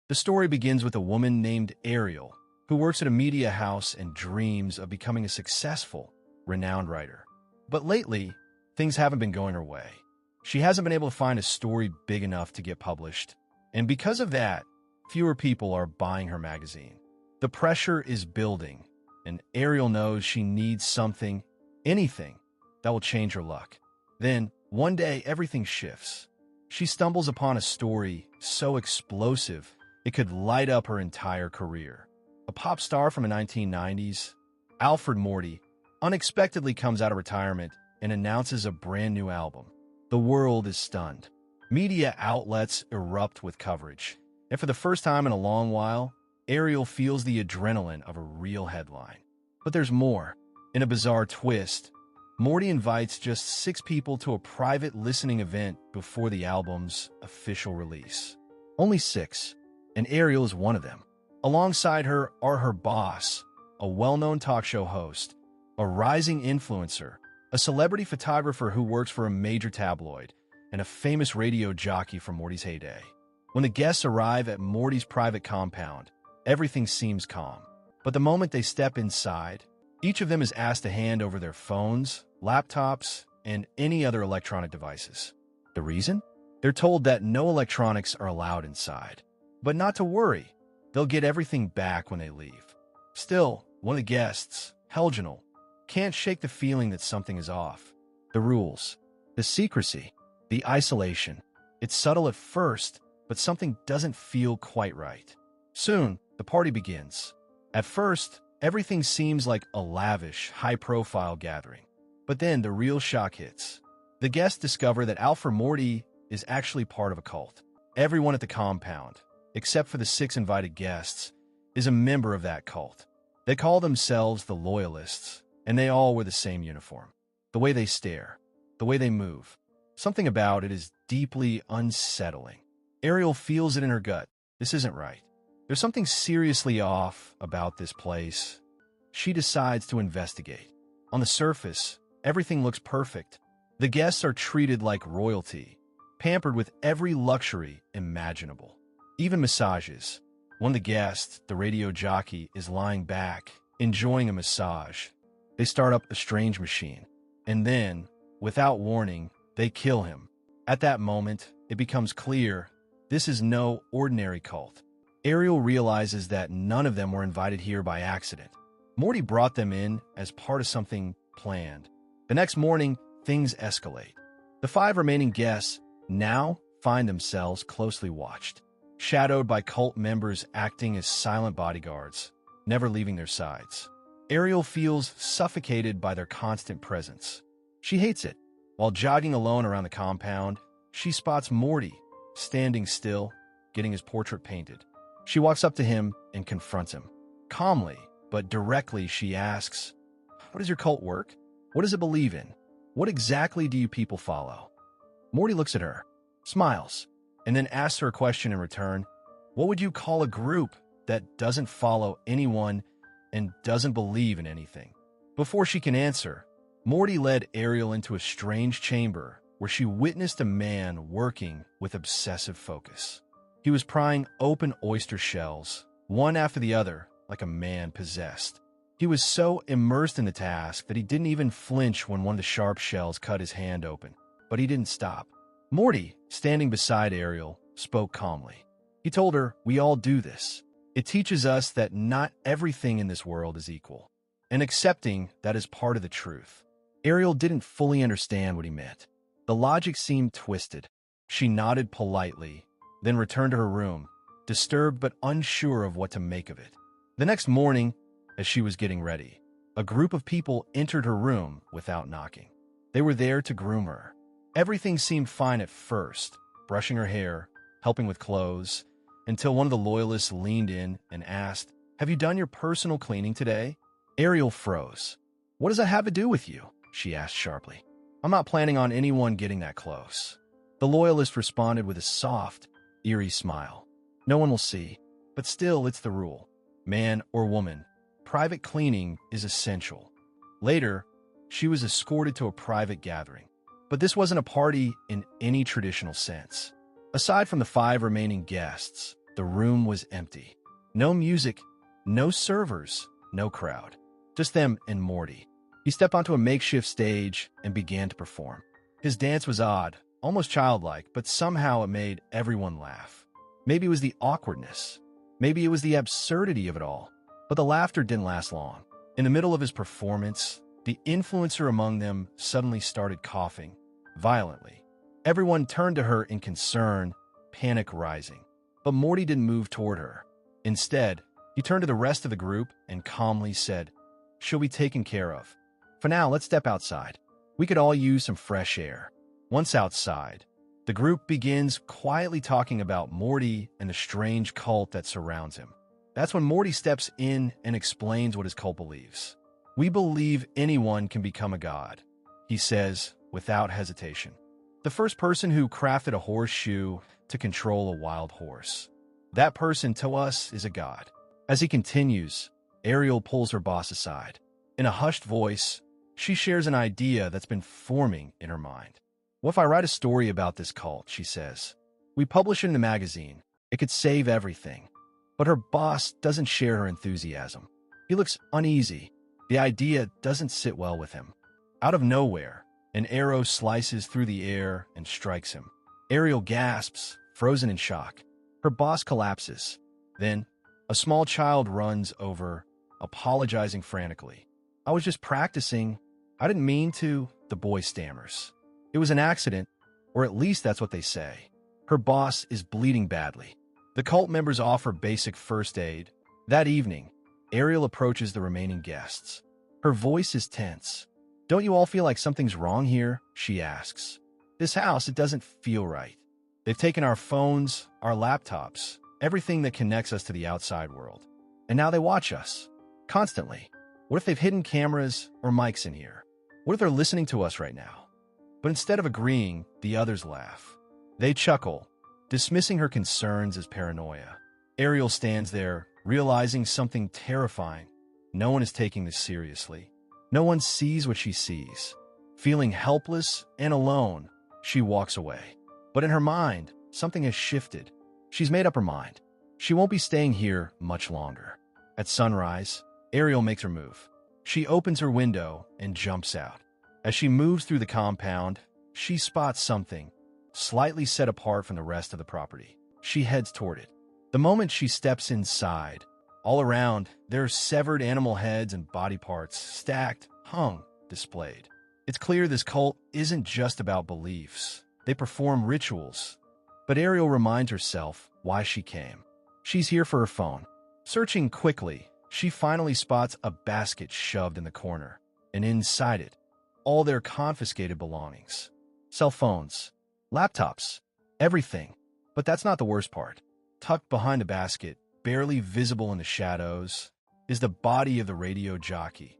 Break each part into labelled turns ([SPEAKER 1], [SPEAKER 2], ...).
[SPEAKER 1] The story begins with a woman named Ariel, who works at a media house and dreams of becoming a successful, renowned writer. But lately, things haven't been going her way. She hasn't been able to find a story big enough to get published, and because of that, fewer people are buying her magazine. The pressure is building, and Ariel knows she needs something, anything, that will change her luck. Then, one day, everything shifts. She stumbles upon a story so explosive it could light up her entire career. A pop star from the 1990s, Alfred Morty, unexpectedly comes out of retirement and announces a brand new album. The world is stunned. Media outlets erupt with coverage, and for the first time in a long while, Ariel feels the adrenaline of a real headline. But there's more. In a bizarre twist, Morty invites just 6 people to a private listening event before the album's official release. Only 6, and Ariel is one of them. Alongside her are her boss, a well-known talk show host, a rising influencer, a celebrity photographer who works for a major tabloid, and a famous radio jockey from Morty's heyday. When the guests arrive at Morty's private compound, everything seems calm. But the moment they step inside, each of them is asked to hand over their phones, laptops, and any other electronic devices. The reason? They're told that no electronics are allowed inside. But not to worry, they'll get everything back when they leave. Still, one of the guests, Helgenal, can't shake the feeling that something is off. The rules, the secrecy, the isolation. It's subtle at first, but something doesn't feel quite right. Soon, the party begins. At first, everything seems like a lavish, high-profile gathering. But then the real shock hits. The guests discover that Alfred Morty is actually part of a cult. Everyone at the compound, except for the 6 invited guests, is a member of that cult. They call themselves the Loyalists, and they all wear the same uniform. The way they stare, the way they move. Something about it is deeply unsettling. Ariel feels it in her gut. This isn't right. There's something seriously off about this place. She decides to investigate. On the surface, everything looks perfect. The guests are treated like royalty, pampered with every luxury imaginable. Even massages. One of the guests, the radio jockey, is lying back, enjoying a massage. They start up a strange machine, and then, without warning, they kill him. At that moment, it becomes clear this is no ordinary cult. Ariel realizes that none of them were invited here by accident. Morty brought them in as part of something planned. The next morning, things escalate. The 5 remaining guests now find themselves closely watched, shadowed by cult members acting as silent bodyguards, never leaving their sides. Ariel feels suffocated by their constant presence. She hates it. While jogging alone around the compound, she spots Morty, standing still, getting his portrait painted. She walks up to him and confronts him. Calmly, but directly, she asks, "How does your cult work? What does it believe in? What exactly do you people follow?" Morty looks at her, smiles, and then asks her a question in return. What would you call a group that doesn't follow anyone and doesn't believe in anything? Before she can answer, Morty led Ariel into a strange chamber where she witnessed a man working with obsessive focus. He was prying open oyster shells, one after the other, like a man possessed. He was so immersed in the task that he didn't even flinch when one of the sharp shells cut his hand open. But he didn't stop. Morty, standing beside Ariel, spoke calmly. He told her, "We all do this. It teaches us that not everything in this world is equal, and accepting that is part of the truth." Ariel didn't fully understand what he meant. The logic seemed twisted. She nodded politely, then returned to her room, disturbed but unsure of what to make of it. The next morning, as she was getting ready, a group of people entered her room without knocking. They were there to groom her. Everything seemed fine at first, brushing her hair, helping with clothes, until one of the Loyalists leaned in and asked, "Have you done your personal cleaning today?" Ariel froze. "What does that have to do with you?" she asked sharply. "I'm not planning on anyone getting that close." The Loyalist responded with a soft, eerie smile. "No one will see, but still it's the rule. Man or woman, private cleaning is essential." Later, she was escorted to a private gathering. But this wasn't a party in any traditional sense. Aside from the 5 remaining guests, the room was empty. No music, no servers, no crowd. Just them and Morty. He stepped onto a makeshift stage and began to perform. His dance was odd, almost childlike, but somehow it made everyone laugh. Maybe it was the awkwardness. Maybe it was the absurdity of it all. But the laughter didn't last long. In the middle of his performance, the influencer among them suddenly started coughing violently. Everyone turned to her in concern, panic rising. But Morty didn't move toward her. Instead, he turned to the rest of the group and calmly said, "She'll be taken care of. For now, let's step outside. We could all use some fresh air." Once outside, the group begins quietly talking about Morty and the strange cult that surrounds him. That's when Morty steps in and explains what his cult believes. "We believe anyone can become a god," he says without hesitation. "The first person who crafted a horseshoe to control a wild horse. That person to us is a god." As he continues, Ariel pulls her boss aside. In a hushed voice, she shares an idea that's been forming in her mind. "What if I write a story about this cult?" she says. "We publish it in a magazine. It could save everything." But her boss doesn't share her enthusiasm. He looks uneasy. The idea doesn't sit well with him. Out of nowhere, an arrow slices through the air and strikes him. Ariel gasps, frozen in shock. Her boss collapses. Then, a small child runs over, apologizing frantically. "I was just practicing. I didn't mean to," the boy stammers. "It was an accident, or at least that's what they say." Her boss is bleeding badly. The cult members offer basic first aid. That evening, Ariel approaches the remaining guests. Her voice is tense. "Don't you all feel like something's wrong here?" she asks. "This house, it doesn't feel right. They've taken our phones, our laptops, everything that connects us to the outside world. And now they watch us. Constantly. What if they've hidden cameras or mics in here? What if they're listening to us right now?" But instead of agreeing, the others laugh. They chuckle, dismissing her concerns as paranoia. Ariel stands there, realizing something terrifying. No one is taking this seriously. No one sees what she sees. Feeling helpless and alone, she walks away. But in her mind, something has shifted. She's made up her mind. She won't be staying here much longer. At sunrise, Ariel makes her move. She opens her window and jumps out. As she moves through the compound, she spots something, slightly set apart from the rest of the property. She heads toward it. The moment she steps inside, all around, there are severed animal heads and body parts, stacked, hung, displayed. It's clear this cult isn't just about beliefs. They perform rituals. But Ariel reminds herself why she came. She's here for her phone. Searching quickly, she finally spots a basket shoved in the corner, and inside it, all their confiscated belongings. Cell phones, laptops, everything. But that's not the worst part. Tucked behind the basket, barely visible in the shadows, is the body of the radio jockey.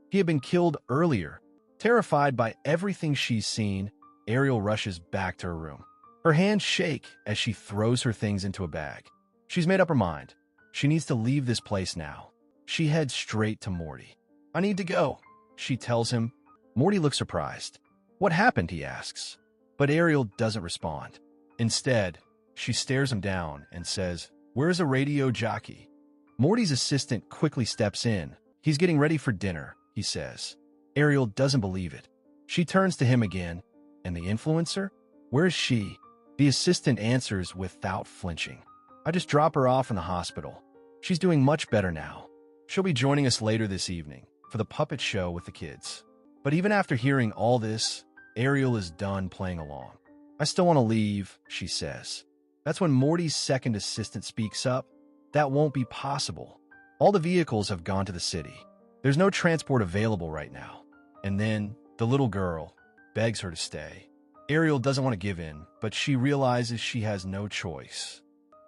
[SPEAKER 1] He had been killed earlier. Terrified by everything she's seen, Ariel rushes back to her room. Her hands shake as she throws her things into a bag. She's made up her mind. She needs to leave this place now. She heads straight to Morty. "I need to go," she tells him. Morty looks surprised. "What happened?" he asks. But Ariel doesn't respond. Instead, she stares him down and says, "Where's a radio jockey?" Morty's assistant quickly steps in. "He's getting ready for dinner," he says. Ariel doesn't believe it. She turns to him again. "And the influencer? Where is she?" The assistant answers without flinching. "I just drop her off in the hospital. She's doing much better now. She'll be joining us later this evening for the puppet show with the kids." But even after hearing all this, Ariel is done playing along. "I still want to leave," she says. That's when Morty's second assistant speaks up. "That won't be possible. All the vehicles have gone to the city. There's no transport available right now." And then the little girl begs her to stay. Ariel doesn't want to give in, but she realizes she has no choice.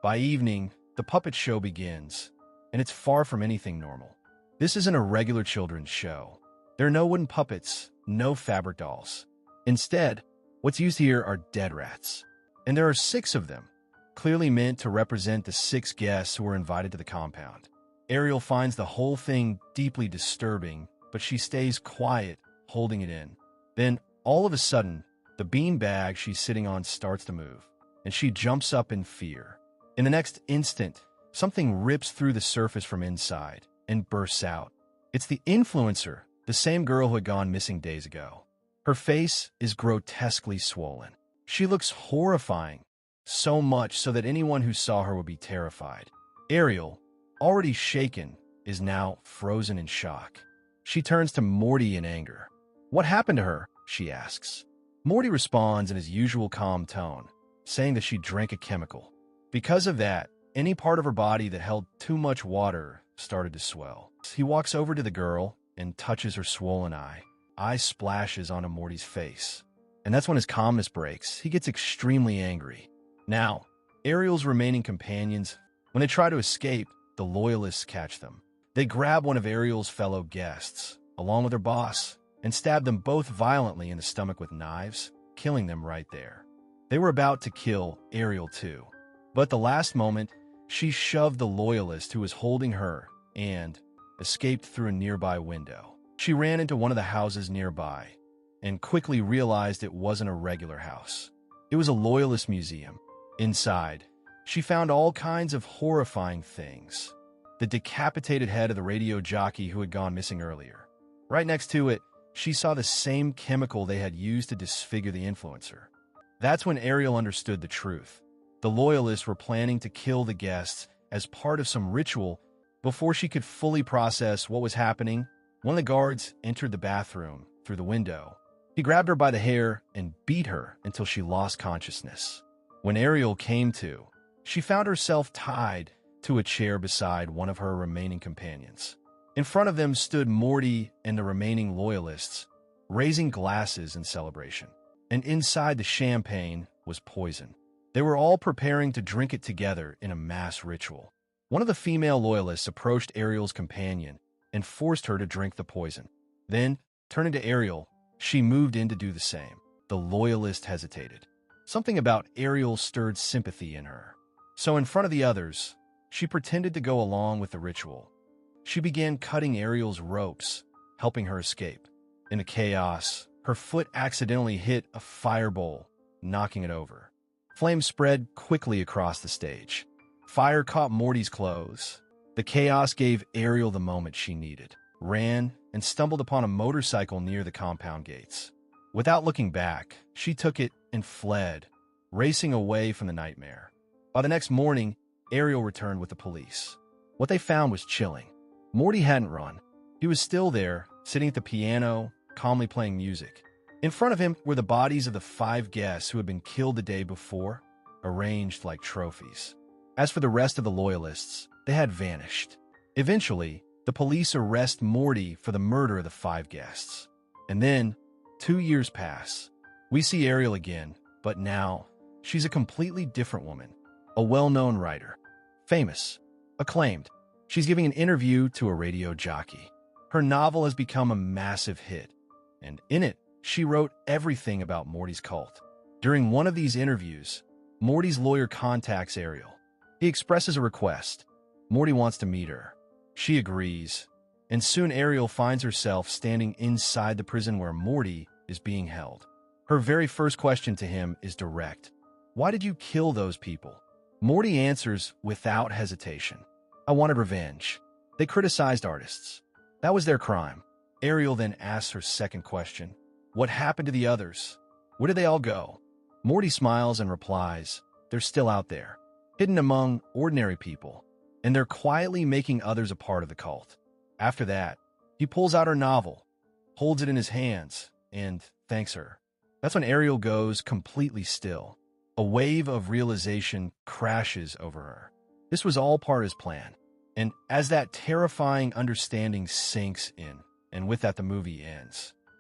[SPEAKER 1] By evening, the puppet show begins, and it's far from anything normal. This isn't a regular children's show. There are no wooden puppets, no fabric dolls. Instead, what's used here are dead rats. And there are 6 of them, clearly meant to represent the 6 guests who were invited to the compound. Ariel finds the whole thing deeply disturbing, but she stays quiet, holding it in. Then, all of a sudden, the beanbag she's sitting on starts to move, and she jumps up in fear. In the next instant, something rips through the surface from inside and bursts out. It's the influencer, the same girl who had gone missing days ago. Her face is grotesquely swollen. She looks horrifying, so much so that anyone who saw her would be terrified. Ariel, already shaken, is now frozen in shock. She turns to Morty in anger. "What happened to her?" she asks. Morty responds in his usual calm tone, saying that she drank a chemical. Because of that, any part of her body that held too much water started to swell. He walks over to the girl and touches her swollen eye. Eye splashes onto Morty's face. And that's when his calmness breaks. He gets extremely angry. Now, Ariel's remaining companions, when they try to escape, the Loyalists catch them. They grab one of Ariel's fellow guests, along with her boss, and stab them both violently in the stomach with knives, killing them right there. They were about to kill Ariel too. But at the last moment, she shoved the Loyalist who was holding her and escaped through a nearby window. She ran into one of the houses nearby and quickly realized it wasn't a regular house. It was a Loyalist Museum. Inside, she found all kinds of horrifying things. The decapitated head of the radio jockey who had gone missing earlier. Right next to it, she saw the same chemical they had used to disfigure the influencer. That's when Ariel understood the truth. The Loyalists were planning to kill the guests as part of some ritual. Before she could fully process what was happening, one of the guards entered the bathroom through the window. He grabbed her by the hair and beat her until she lost consciousness. When Ariel came to, she found herself tied to a chair beside one of her remaining companions. In front of them stood Morty and the remaining Loyalists, raising glasses in celebration. And inside the champagne was poison. They were all preparing to drink it together in a mass ritual. One of the female Loyalists approached Ariel's companion and forced her to drink the poison. Then, turning to Ariel, she moved in to do the same. The Loyalist hesitated. Something about Ariel stirred sympathy in her. So in front of the others, she pretended to go along with the ritual. She began cutting Ariel's ropes, helping her escape. In the chaos, her foot accidentally hit a fire bowl, knocking it over. Flames spread quickly across the stage. Fire caught Morty's clothes. The chaos gave Ariel the moment she needed, ran, and stumbled upon a motorcycle near the compound gates. Without looking back, she took it and fled, racing away from the nightmare. By the next morning, Ariel returned with the police. What they found was chilling. Morty hadn't run. He was still there, sitting at the piano, calmly playing music. In front of him were the bodies of the 5 guests who had been killed the day before, arranged like trophies. As for the rest of the Loyalists, they had vanished. Eventually, the police arrest Morty for the murder of the 5 guests. And then, 2 years pass. We see Ariel again, but now, she's a completely different woman. A well-known writer. Famous. Acclaimed. She's giving an interview to a radio jockey. Her novel has become a massive hit, and in it, she wrote everything about Morty's cult. During one of these interviews, Morty's lawyer contacts Ariel. He expresses a request. Morty wants to meet her. She agrees, and soon Ariel finds herself standing inside the prison where Morty is being held. Her very first question to him is direct. "Why did you kill those people?" Morty answers without hesitation. "I wanted revenge. They criticized artists. That was their crime." Ariel then asks her second question. "What happened to the others? Where did they all go?" Morty smiles and replies, "They're still out there, hidden among ordinary people, and they're quietly making others a part of the cult." After that, he pulls out her novel, holds it in his hands, and thanks her. That's when Ariel goes completely still. A wave of realization crashes over her. This was all part of his plan. And as that terrifying understanding sinks in, and with that the movie ends.